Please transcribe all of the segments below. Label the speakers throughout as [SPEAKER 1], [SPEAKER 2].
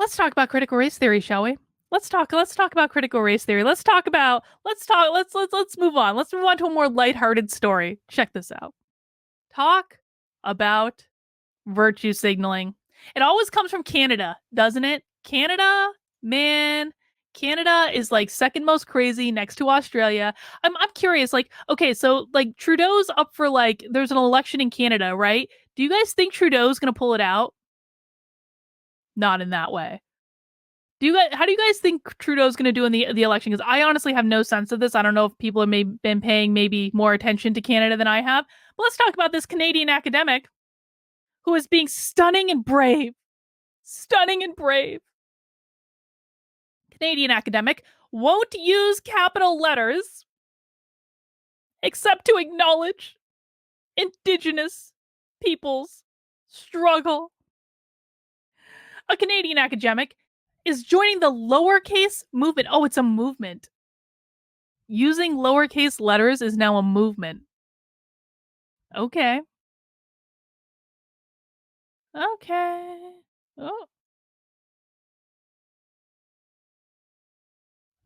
[SPEAKER 1] Let's talk about critical race theory, shall we? Let's talk about critical race theory. Let's move on. Let's move on to a more lighthearted story. Check this out. Talk about virtue signaling. It always comes from Canada, doesn't it? Canada, man, Canada is like second most crazy next to Australia. I'm curious, like, okay, so like Trudeau's up for like there's an election in Canada, right? Do you guys think Trudeau's gonna pull it out? Not in that way. How do you guys think Trudeau's going to do in the election? Because I honestly have no sense of this. I don't know if people have been paying maybe more attention to Canada than I have. But let's talk about this Canadian academic who is being stunning and brave. Stunning and brave. Canadian academic won't use capital letters except to acknowledge Indigenous people's struggle. A Canadian academic is joining the lowercase movement. Oh, it's a movement. Using lowercase letters is now a movement. Okay. Okay. Oh.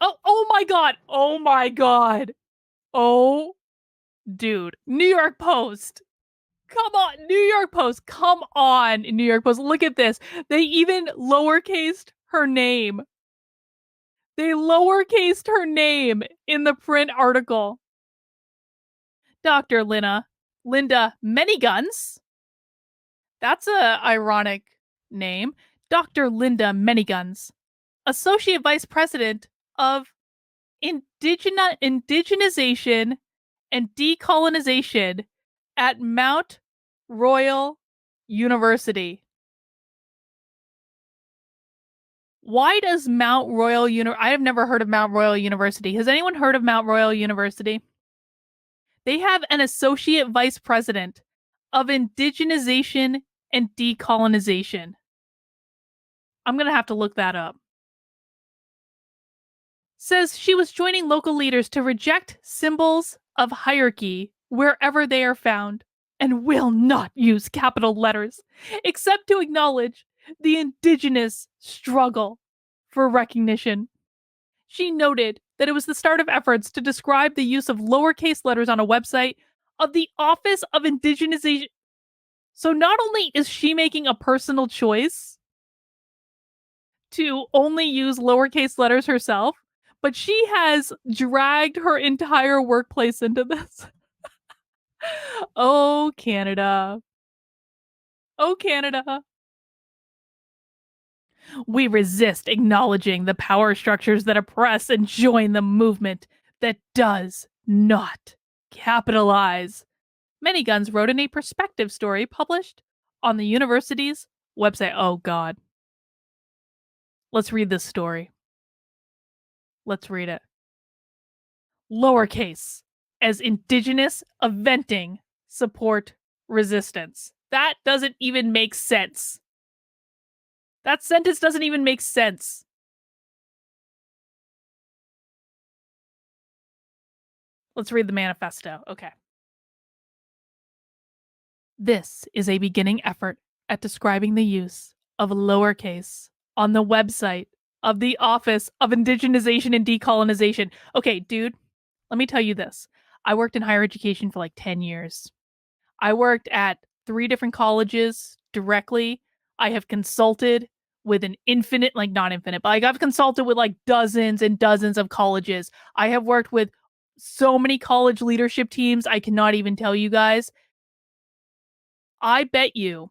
[SPEAKER 1] Oh my god. Oh my god. Oh, dude. New York Post. Come on, New York Post. Come on, New York Post. Look at this. They even lowercased her name. They lowercased her name in the print article. Dr. Linda Manyguns. That's a ironic name. Dr. Linda Manyguns, Associate Vice President of Indigenization and Decolonization at Mount Royal University. Why does Mount Royal I have never heard of Mount Royal University. Has anyone heard of Mount Royal University? They have an associate vice president of indigenization and decolonization. I'm going to have to look that up. Says she was joining local leaders to reject symbols of hierarchy wherever they are found and will not use capital letters except to acknowledge the Indigenous struggle for recognition. She noted that it was the start of efforts to describe the use of lowercase letters on a website of the Office of Indigenization. So not only is she making a personal choice to only use lowercase letters herself, but she has dragged her entire workplace into this. Oh, Canada. Oh, Canada. We resist acknowledging the power structures that oppress and join the movement that does not capitalize. Manyguns wrote in a perspective story published on the university's website. Oh, God. Let's read this story. Let's read it. Lowercase as Indigenous eventing support resistance. That doesn't even make sense. That sentence doesn't even make sense. Let's read the manifesto. Okay. This is a beginning effort at describing the use of lowercase on the website of the Office of Indigenization and Decolonization. Okay, dude, let me tell you this. I worked in higher education for like 10 years. I worked at 3 different colleges directly. I have consulted with an infinite, like not infinite, but like I've consulted with like dozens and dozens of colleges. I have worked with so many college leadership teams, I cannot even tell you guys. I bet you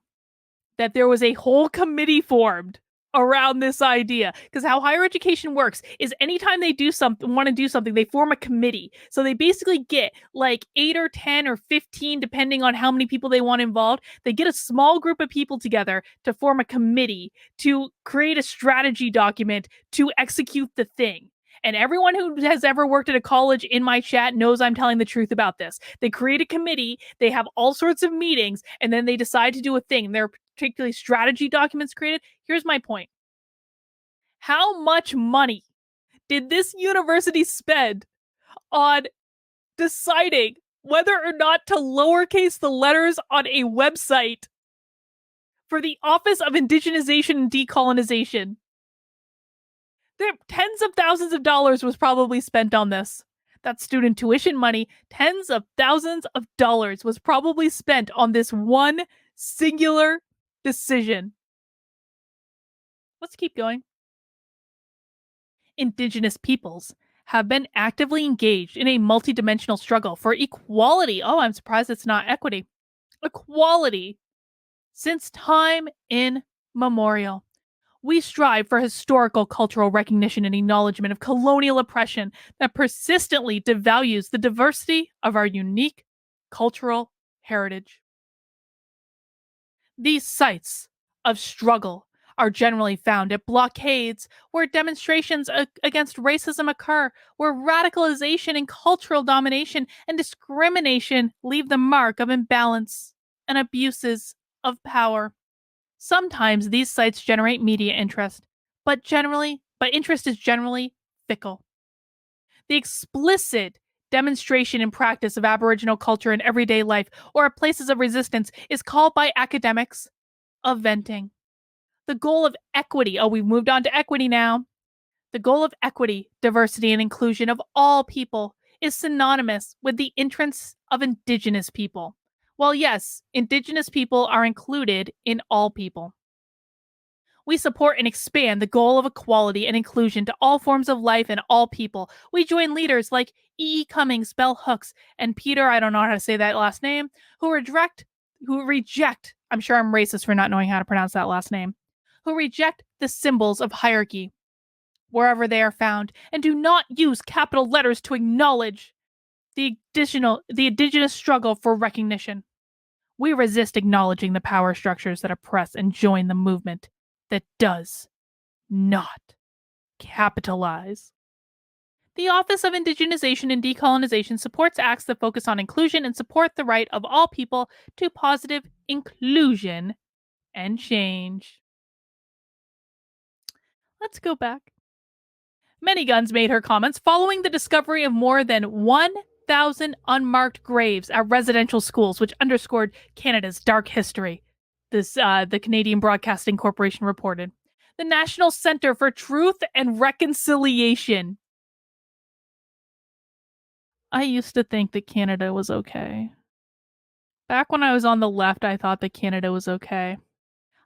[SPEAKER 1] that there was a whole committee formed around this idea, because how higher education works is anytime they want to do something, they form a committee. So they basically get like 8 or 10 or 15 depending on how many people they want involved. They get a small group of people together to form a committee to create a strategy document to execute the thing. And everyone who has ever worked at a college in my chat knows I'm telling the truth about this. They create a committee, they have all sorts of meetings, and then they decide to do a thing. There are particularly strategy documents created. Here's my point. How much money did this university spend on deciding whether or not to lowercase the letters on a website for the Office of Indigenization and Decolonization? There tens of thousands of dollars was probably spent on this. That student tuition money, tens of thousands of dollars was probably spent on this one singular decision. Let's keep going. Indigenous peoples have been actively engaged in a multidimensional struggle for equality. Oh, I'm surprised it's not equity. Equality since time immemorial. We strive for historical cultural recognition and acknowledgement of colonial oppression that persistently devalues the diversity of our unique cultural heritage. These sites of struggle are generally found at blockades where demonstrations against racism occur, where radicalization and cultural domination and discrimination leave the mark of imbalance and abuses of power. Sometimes these sites generate media interest, but interest is generally fickle. The explicit demonstration and practice of Aboriginal culture in everyday life or at places of resistance is called by academics eventing. The goal of equity, oh, we've moved on to equity now. The goal of equity, diversity, and inclusion of all people is synonymous with the entrance of Indigenous people. Well, yes, Indigenous people are included in all people. We support and expand the goal of equality and inclusion to all forms of life and all people. We join leaders like E. Cummings, Bell Hooks, and Peter, I don't know how to say that last name, who reject, I'm sure I'm racist for not knowing how to pronounce that last name, who reject the symbols of hierarchy wherever they are found and do not use capital letters to acknowledge the indigenous struggle for recognition. We resist acknowledging the power structures that oppress and join the movement that does not capitalize. The Office of Indigenization and Decolonization supports acts that focus on inclusion and support the right of all people to positive inclusion and change. Let's go back. Many Guns made her comments following the discovery of more than 1,000 unmarked graves at residential schools, which underscored Canada's dark history. The Canadian Broadcasting Corporation reported. The National Center for Truth and Reconciliation. I used to think that Canada was okay. Back when I was on the left, I thought that Canada was okay.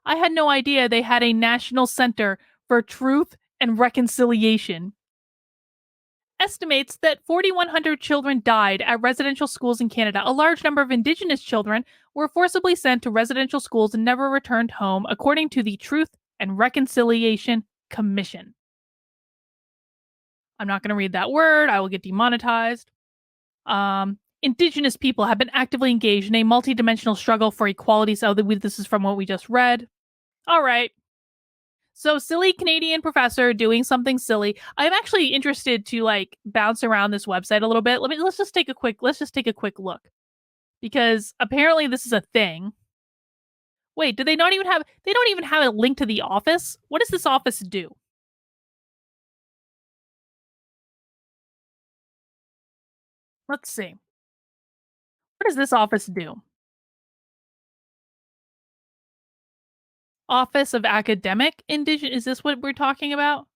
[SPEAKER 1] I had no idea they had a National Center for Truth and Reconciliation. Estimates that 4,100 children died at residential schools in Canada. A large number of Indigenous children were forcibly sent to residential schools and never returned home, according to the Truth and Reconciliation Commission. I'm not going to read that word, I will get demonetized. Indigenous people have been actively engaged in a multidimensional struggle for equality. So this is from what we just read. All right. So silly Canadian professor doing something silly. I'm actually interested to like bounce around this website a little bit. Let's just take a quick look. Because apparently this is a thing. Wait, do they not even have they don't even have a link to the office? What does this office do? Let's see. What does this office do? Office of Academic Indigenous. Is this what we're talking about?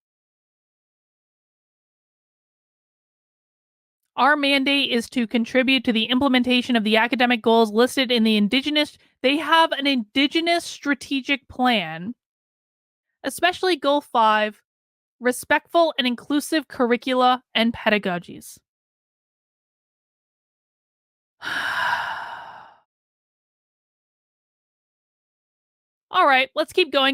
[SPEAKER 1] Our mandate is to contribute to the implementation of the academic goals listed in the Indigenous. They have an Indigenous strategic plan, especially Goal 5, respectful and inclusive curricula and pedagogies. All right, let's keep going.